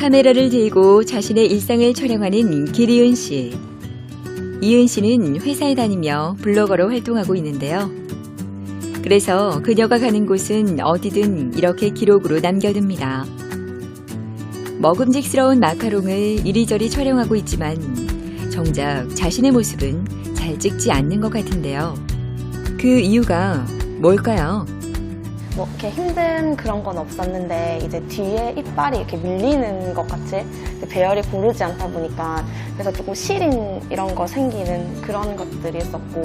카메라를 들고 자신의 일상을 촬영하는 길이은 씨. 이은 씨는 회사에 다니며 블로거로 활동하고 있는데요. 그래서 그녀가 가는 곳은 어디든 이렇게 기록으로 남겨둡니다. 먹음직스러운 마카롱을 이리저리 촬영하고 있지만 정작 자신의 모습은 잘 찍지 않는 것 같은데요. 그 이유가 뭘까요? 뭐 이렇게 힘든 그런 건 없었는데 이제 뒤에 이빨이 이렇게 밀리는 것 같이 배열이 고르지 않다 보니까 그래서 조금 시린 이런 거 생기는 그런 것들이 있었고,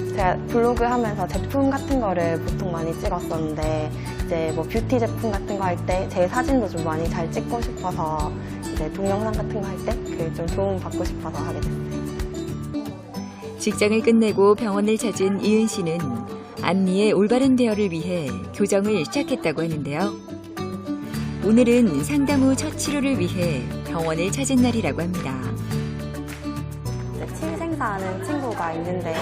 제가 블로그 하면서 제품 같은 거를 보통 많이 찍었었는데 이제 뭐 뷰티 제품 같은 거 할 때 제 사진도 좀 많이 잘 찍고 싶어서 이제 동영상 같은 거 할 때 그 좀 도움 받고 싶어서 하게 됐어요. 직장을 끝내고 병원을 찾은 이은 씨는 앞니의 올바른 대여를 위해 교정을 시작했다고 하는데요. 오늘은 상담 후 첫 치료를 위해 병원을 찾은 날이라고 합니다. 침생사하는 친구가 있는데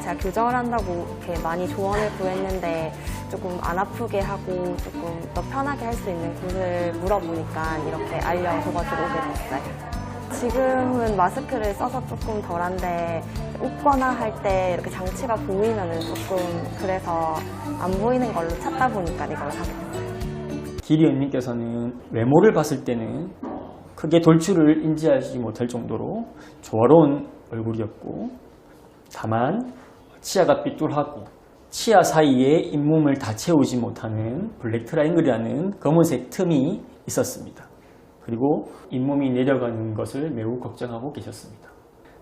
제가 교정을 한다고 이렇게 많이 조언을 구했는데 조금 안 아프게 하고 조금 더 편하게 할 수 있는 곳을 물어보니까 이렇게 알려줘가지고 오게 됐어요. 지금은 마스크를 써서 조금 덜한데 웃거나 할 때 이렇게 장치가 보이면은 조금 그래서 안 보이는 걸로 찾다 보니까 이걸 사게 됐어요. 길이 언니께서는 외모를 봤을 때는 크게 돌출을 인지하지 못할 정도로 조화로운 얼굴이었고, 다만 치아가 삐뚤하고 치아 사이에 잇몸을 다 채우지 못하는 블랙 트라이앵글이라는 검은색 틈이 있었습니다. 그리고 잇몸이 내려가는 것을 매우 걱정하고 계셨습니다.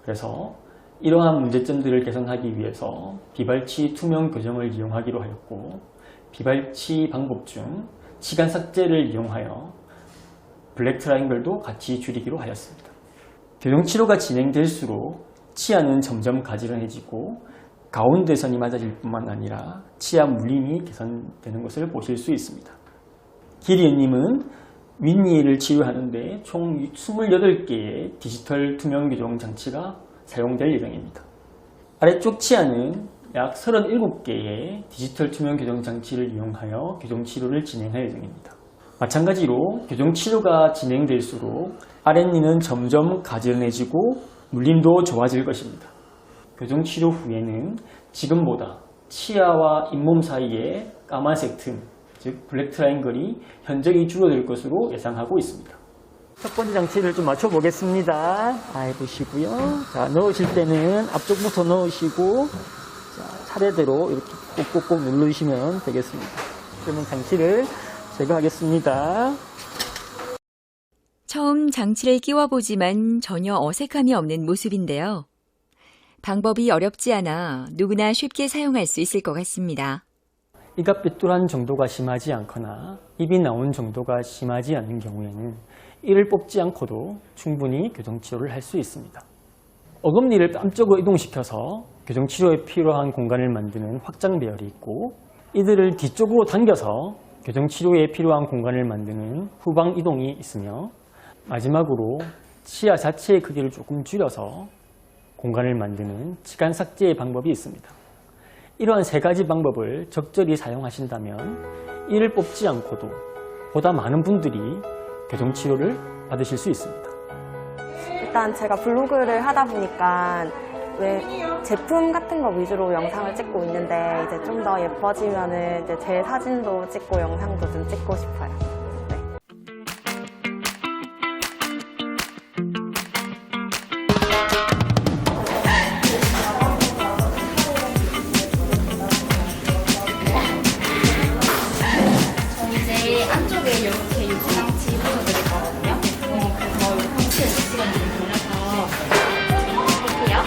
그래서 이러한 문제점들을 개선하기 위해서 비발치 투명 교정을 이용하기로 하였고, 비발치 방법 중 치간 삭제를 이용하여 블랙 트라이앵글도 같이 줄이기로 하였습니다. 교정 치료가 진행될수록 치아는 점점 가지런해지고 가운데선이 맞아질 뿐만 아니라 치아 물림이 개선되는 것을 보실 수 있습니다. 길이은님은 윗니를 치료하는데 총 28개의 디지털 투명 교정 장치가 사용될 예정입니다. 아래쪽 치아는 약 37개의 디지털 투명 교정 장치를 이용하여 교정 치료를 진행할 예정입니다. 마찬가지로 교정 치료가 진행될수록 아랫니는 점점 가지런해지고 물림도 좋아질 것입니다. 교정 치료 후에는 지금보다 치아와 잇몸 사이에 까만색 틈, 즉 블랙 트라이앵글이 현저히 줄어들 것으로 예상하고 있습니다. 첫 번째 장치를 좀 맞춰보겠습니다. 보시고요. 자, 넣으실 때는 앞쪽부터 넣으시고 자, 차례대로 이렇게 꼭꼭꼭 누르시면 되겠습니다. 그러면 장치를 제거하겠습니다. 처음 장치를 끼워보지만 전혀 어색함이 없는 모습인데요. 방법이 어렵지 않아 누구나 쉽게 사용할 수 있을 것 같습니다. 이가 삐뚤한 정도가 심하지 않거나 입이 나온 정도가 심하지 않은 경우에는 이를 뽑지 않고도 충분히 교정치료를 할 수 있습니다. 어금니를 뺨쪽으로 이동시켜서 교정치료에 필요한 공간을 만드는 확장 배열이 있고, 이들을 뒤쪽으로 당겨서 교정치료에 필요한 공간을 만드는 후방 이동이 있으며, 마지막으로 치아 자체의 크기를 조금 줄여서 공간을 만드는 치간 삭제의 방법이 있습니다. 이러한 세 가지 방법을 적절히 사용하신다면 이를 뽑지 않고도 보다 많은 분들이 교정치료를 받으실 수 있습니다. 일단 제가 블로그를 하다 보니까 왜 제품 같은 거 위주로 영상을 찍고 있는데 이제 좀 더 예뻐지면은 이제 제 사진도 찍고 영상도 좀 찍고 싶어요. 안쪽에 이렇게 유지장치 붙여드리거든요. 그래서 이 상체 시간 좀 돌려서 할게요.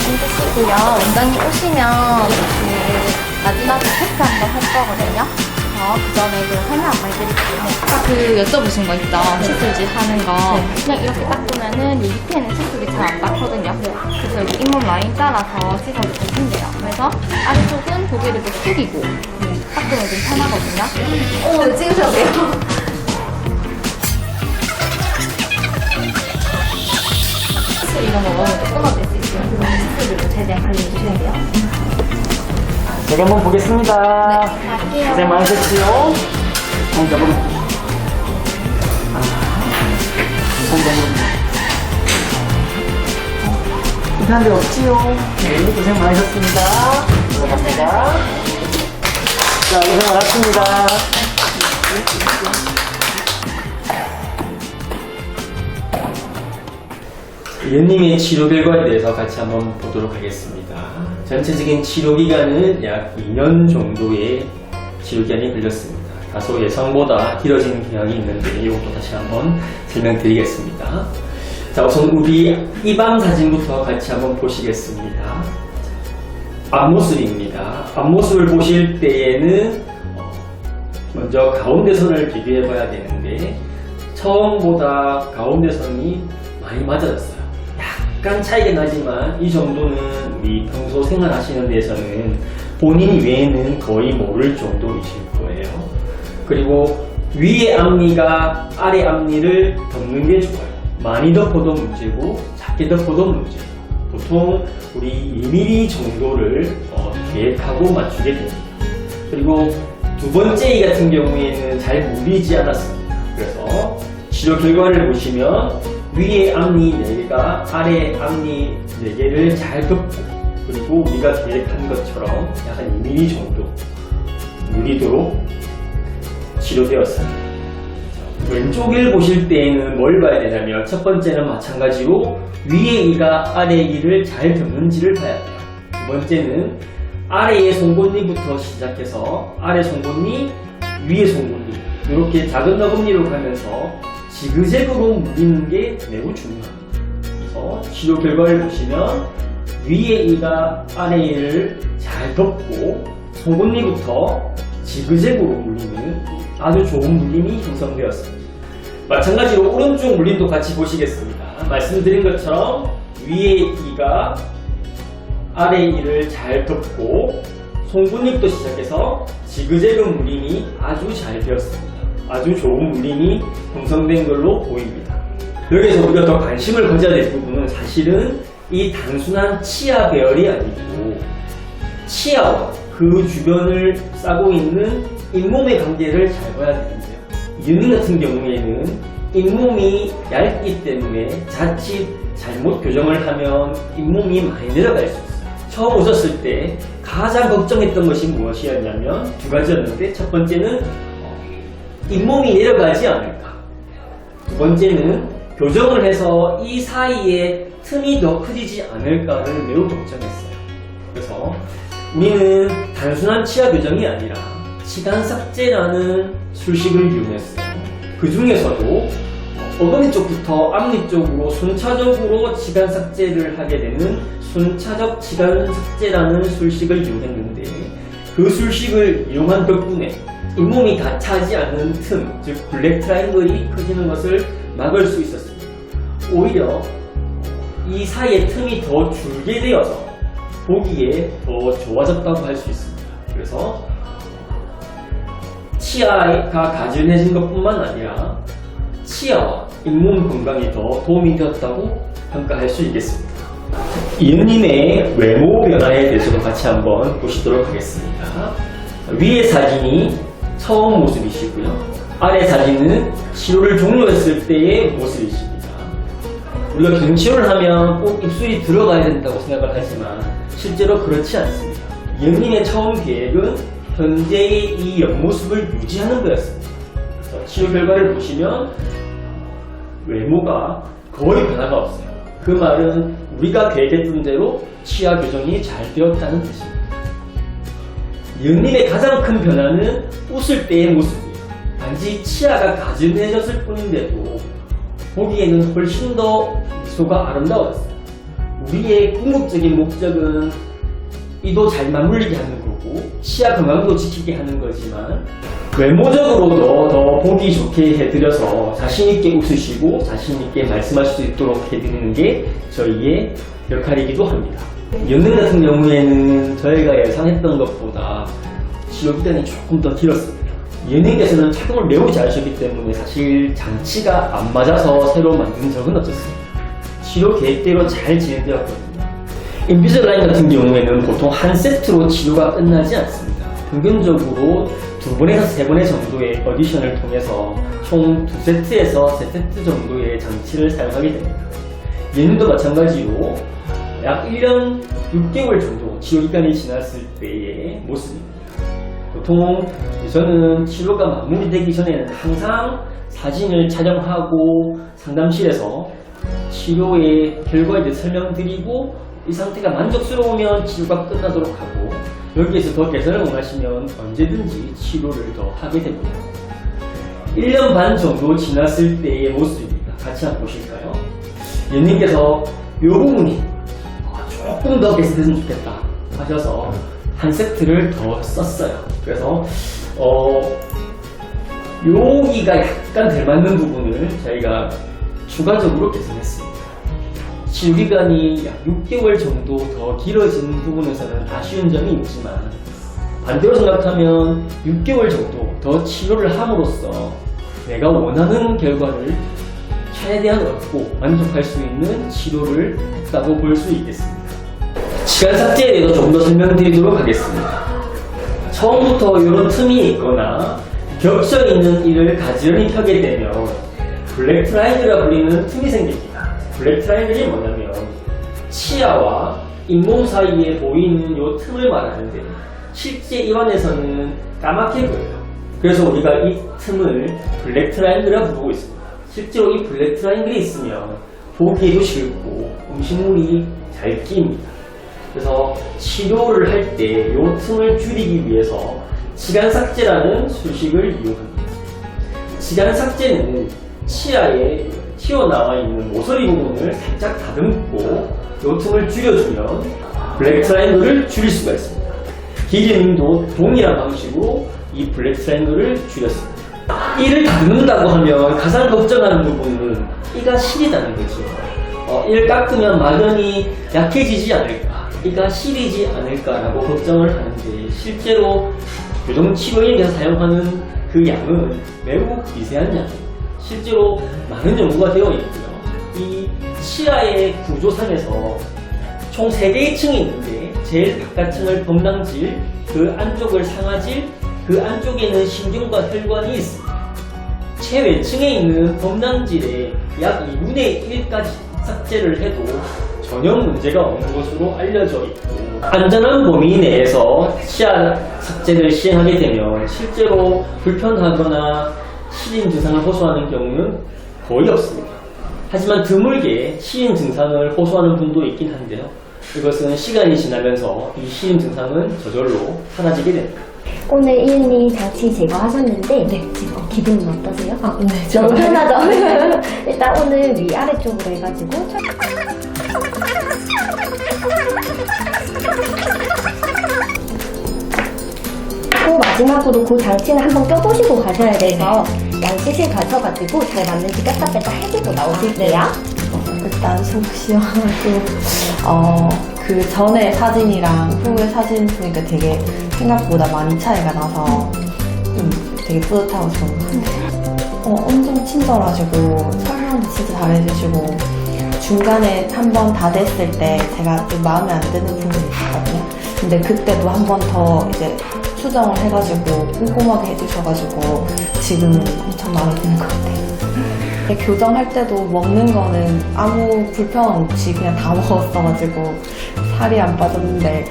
앉으시고요. 원장님 오시면 마지막에 체크 한번 할 거거든요. 그 전에 설명 한번 해드릴게요. 아까 여쭤보신 거 있죠? 칫솔질 하는 거. 그냥 이렇게 닦으면은 이 밑에는 칫솔이 잘 안 닦거든요. 그래서 여기 잇몸 라인 따라서 칫솔을 대시면 돼요. 그래서 아래쪽은 고개를 좀 숙이고 닦으면 좀 편하거든요. 찍으셔도 돼요. 칫솔 이런 거 넣으면 조금만 제가 한번 보겠습니다. 갈게요. 고생 많으셨지요? 한번 잡아볼게요. 불편한 데 없지요? 네, 고생 많으셨습니다. 감사합니다. 자, 고생 많았습니다. 연님의 치료 결과에 대해서 같이 한번 보도록 하겠습니다. 전체적인 치료 기간은 약 2년 정도의 치료 기간이 걸렸습니다. 다소 예상보다 길어지는 경향이 있는데 이것도 다시 한번 설명드리겠습니다. 자, 우선 우리 입안 사진부터 같이 한번 보시겠습니다. 앞모습입니다. 앞모습을 보실 때에는 먼저 가운데선을 비교해 봐야 되는데 처음보다 가운데선이 많이 맞아졌어요. 약간 차이가 나지만 이 정도는 우리 평소 생활하시는 데서는 본인 외에는 거의 모를 정도이실 거예요. 그리고 위에 앞니가 아래 앞니를 덮는 게 좋아요. 많이 덮어도 문제고 작게 덮어도 문제고 보통 우리 2mm 정도를 계획하고 맞추게 됩니다. 그리고 두 번째 이 같은 경우에는 잘 물리지 않았습니다. 그래서 치료 결과를 보시면 위에 앞니 4개가 아래 앞니 4개를 잘 덮고 그리고 우리가 계획한 것처럼 약 한 2mm 정도 물리도록 치료되었습니다. 왼쪽을 보실 때에는 뭘 봐야 되냐면 첫 번째는 마찬가지로 위에 이가 아래 이를 잘 덮는지를 봐야 돼요. 두 번째는 아래의 송곳니부터 시작해서 아래 송곳니, 위에 송곳니 이렇게 작은 너금니로 가면서 지그재그로 물리는 게 매우 중요합니다. 그래서 치료 결과를 보시면 위에 이가 아래 이를 잘 덮고 송곳니부터 지그재그로 물리는 아주 좋은 물림이 형성되었습니다. 마찬가지로 오른쪽 물림도 같이 보시겠습니다. 말씀드린 것처럼 위에 이가 아래 이를 잘 덮고 송곳니부터 시작해서 지그재그 물림이 아주 잘 되었습니다. 아주 좋은 물림이 형성된 걸로 보입니다. 여기서 우리가 더 관심을 가져야 될 부분은 사실은 이 단순한 치아 배열이 아니고 치아와 그 주변을 싸고 있는 잇몸의 관계를 잘 봐야 되는데요. 연인 같은 경우에는 잇몸이 얇기 때문에 자칫 잘못 교정을 하면 잇몸이 많이 내려갈 수 있어요. 처음 오셨을 때 가장 걱정했던 것이 무엇이었냐면 두 가지였는데 첫 번째는 잇몸이 내려가지 않을까. 두 번째는 교정을 해서 이 사이에 틈이 더 커지지 않을까를 매우 걱정했어요. 그래서 우리는 단순한 치아 교정이 아니라 치간삭제라는 술식을 이용했어요. 그 중에서도 어금니 쪽부터 앞니 쪽으로 순차적으로 치간삭제를 하게 되는 순차적 치간삭제라는 술식을 이용했는데 그 술식을 이용한 덕분에 잇몸이 다 차지 않는 틈, 즉 블랙 트라이앵글이 커지는 것을 막을 수 있었습니다. 오히려 이 사이에 틈이 더 줄게 되어서 보기에 더 좋아졌다고 할 수 있습니다. 그래서 치아가 가지런해진 것뿐만 아니라 치아와 잇몸 건강에 더 도움이 되었다고 평가할 수 있겠습니다. 이은님의 외모 변화에 대해서도 같이 한번 보시도록 하겠습니다. 위의 사진이 처음 모습이시고요. 아래 사진은 치료를 종료했을 때의 모습이십니다. 우리가 경치료를 하면 꼭 입술이 들어가야 된다고 생각을 하지만 실제로 그렇지 않습니다. 이은님의 처음 계획은 현재의 이 옆모습을 유지하는 거였습니다. 그래서 치료 결과를 보시면 외모가 거의 변화가 없어요. 그 말은 우리가 계획했던 대로 치아 교정이 잘 되었다는 뜻입니다. 이은님의 가장 큰 변화는 웃을 때의 모습이에요. 단지 치아가 가지런해졌을 뿐인데도 보기에는 훨씬 더 미소가 아름다웠어요. 우리의 궁극적인 목적은 이도 잘 맞물리게 하는 거고 치아 건강도 지키게 하는 거지만 외모적으로도 더 보기 좋게 해드려서 자신있게 웃으시고 자신있게 말씀하실 수 있도록 해드리는 게 저희의 역할이기도 합니다. 연능 같은 경우에는 저희가 예상했던 것보다 치료 기간이 조금 더 길었습니다. 연예인께서는 착용을 매우 잘하셨기 때문에 사실 장치가 안 맞아서 새로 만든 적은 없었습니다. 치료 계획대로 잘 진행되었거든요. 인비절라인 같은 경우에는 보통 한 세트로 치료가 끝나지 않습니다. 평균적으로 2번에서 3번의 정도의 어디션을 통해서 총 2세트에서 3세트 정도의 장치를 사용하게 됩니다. 얘는도 마찬가지로 약 1년 6개월 정도 치료기간이 지났을 때의 모습입니다. 보통 저는 치료가 마무리되기 전에는 항상 사진을 촬영하고 상담실에서 치료의 결과에 대해 설명드리고 이 상태가 만족스러우면 치료가 끝나도록 하고 여기에서 더 개선을 원하시면 언제든지 치료를 더 하게 됩니다. 1년 반 정도 지났을 때의 모습입니다. 같이 한번 보실까요? 예님께서 이 부분이 조금 더 개선됐으면 좋겠다 하셔서 한 세트를 더 썼어요. 그래서 여기가 약간 덜 맞는 부분을 저희가 추가적으로 개선했습니다. 치료기간이 약 6개월 정도 더 길어진 부분에서는 아쉬운 점이 있지만 반대로 생각하면 6개월 정도 더 치료를 함으로써 내가 원하는 결과를 최대한 얻고 만족할 수 있는 치료를 했다고 볼 수 있겠습니다. 시간 삭제에 대해서 좀 더 설명드리도록 하겠습니다. 처음부터 이런 틈이 있거나 겹쳐 있는 일을 가지런히 펴게 되면 블랙 트라이앵글이라 불리는 틈이 생깁니다. 블랙 트라이앵글이 뭐냐면 치아와 잇몸 사이에 보이는 이 틈을 말하는데 실제 입안에서는 까맣게 보여요. 그래서 우리가 이 틈을 블랙 트라이앵글이라 부르고 있습니다. 실제로 이 블랙 트라이앵글이 있으면 보기에도 싫고 음식물이 잘 끼입니다. 그래서 치료를 할 때 이 틈을 줄이기 위해서 시간 삭제라는 수식을 이용합니다. 시간 삭제는 치아에 튀어나와 있는 모서리 부분을 살짝 다듬고 이 틈을 줄여주면 블랙 트라이앵글을 줄일 수가 있습니다. 기계님도 동일한 방식으로 이 블랙 트라이앵글을 줄였습니다. 이를 다듬는다고 하면 가장 걱정하는 부분은 이가 시리다는 거죠. 이를 깎으면 막연히 약해지지 않을까, 이가 시리지 않을까라고 걱정을 하는데 실제로 교정치료인에서 사용하는 그 양은 매우 미세한 양입니다. 실제로 많은 연구가 되어 있고요. 이 치아의 구조상에서 총 3개의 층이 있는데 제일 바깥층을 범랑질, 그 안쪽을 상아질, 그 안쪽에는 신경과 혈관이 있습니다. 최외층에 있는 범랑질의 약 2분의 1까지 삭제를 해도 전혀 문제가 없는 것으로 알려져 있고 안전한 범위 내에서 치아 삭제를 시행하게 되면 실제로 불편하거나 시린 증상을 호소하는 경우는 거의 없습니다. 하지만 드물게 시린 증상을 호소하는 분도 있긴 한데요. 이것은 시간이 지나면서 이 시린 증상은 저절로 사라지게 됩니다. 오늘 이은이 장치 제거하셨는데 지금 기분은 어떠세요? 네. 너무 편하죠? 일단 오늘 위아래쪽으로 해가지고 또 마지막으로 그 장치는 한번 껴보시고 가셔야 돼서 양치실 가셔가지고 잘 맞는지 뺐다 뺐다 해주고 나오실게요. 일단 속 시원하고 그 전에 사진이랑 후의 사진 보니까 되게 생각보다 많이 차이가 나서 되게 뿌듯하고 좋은 것 같아요. 엄청 친절하시고 설명도 진짜 잘해주시고 중간에 한 번 다 됐을 때 제가 좀 마음에 안 드는 부분이 있었거든요. 근데 그때도 한 번 더 이제 수정을 해가지고 꼼꼼하게 해주셔가지고 지금 엄청 마음에 드는 것 같아요. 교정할 때도 먹는 거는 아무 불편 없이 그냥 다 먹었어가지고 살이 안 빠졌는데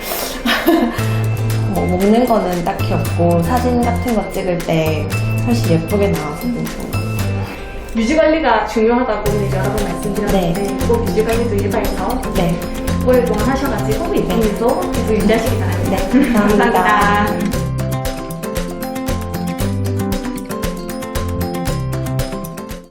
먹는 거는 딱히 없고 사진 같은 거 찍을 때 훨씬 예쁘게 나와서 좋은 것 같아요. 뮤지 관리가 중요하다고 여러 번 말씀드렸는데 또 뮤지 관리도 일바에서 오랫동안 하셔가지고 이 부분도 계속 유지하시기 바랍니다. 네, 감사합니다. 감사합니다.